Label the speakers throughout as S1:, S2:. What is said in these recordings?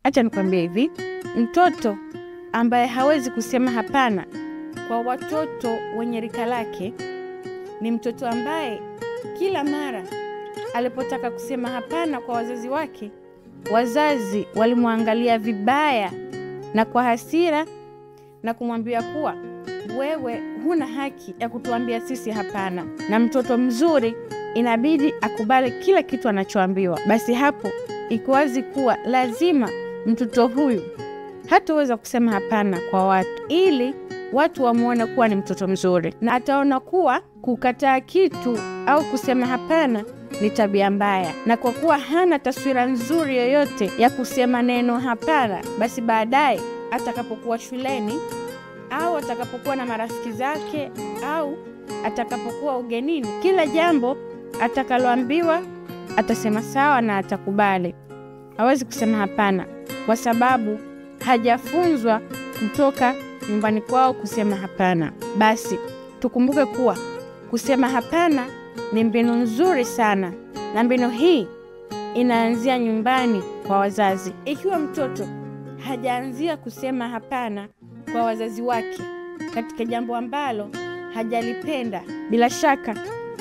S1: Acha nikwambie hivi, mtoto ambaye hawezi kusema hapana kwa watoto wenye rika lake ni mtoto ambaye kila mara alipotaka kusema hapana kwa wazazi wake, wazazi walimwangalia vibaya na kwa hasira na kumwambia kuwa wewe huna haki ya kutuambia sisi hapana. Na mtoto mzuri inabidi akubali kila kitu anachoambiwa. Basi hapo iko wazi kuwa lazima mtoto huyu hataweza kusema hapana kwa watu, ili watu wamuone kuwa ni mtoto mzuri, na ataona kuwa kukataa kitu au kusema hapana ni tabia mbaya. Na kwa kuwa hana taswira nzuri yoyote ya kusema neno hapana, basi baadaye atakapokuwa shuleni au atakapokuwa na marafiki zake au atakapokuwa ugenini, kila jambo atakaloambiwa atasema sawa na atakubali. Hawezi kusema hapana kwa sababu hajafunzwa kutoka nyumbani kwao kusema hapana. Basi tukumbuke kuwa kusema hapana ni mbinu nzuri sana, na mbinu hii inaanzia nyumbani kwa wazazi. Ikiwa mtoto hajaanzia kusema hapana kwa wazazi wake katika jambo ambalo hajalipenda, bila shaka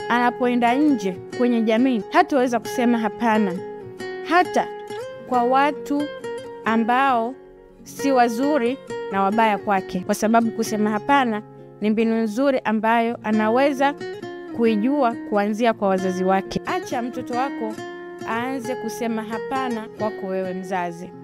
S1: anapoenda nje kwenye jamii hataweza kusema hapana, hata kwa watu ambao si wazuri na wabaya kwake, kwa sababu kusema hapana ni mbinu nzuri ambayo anaweza kuijua kuanzia kwa wazazi wake. Acha mtoto wako aanze kusema hapana kwako wewe mzazi.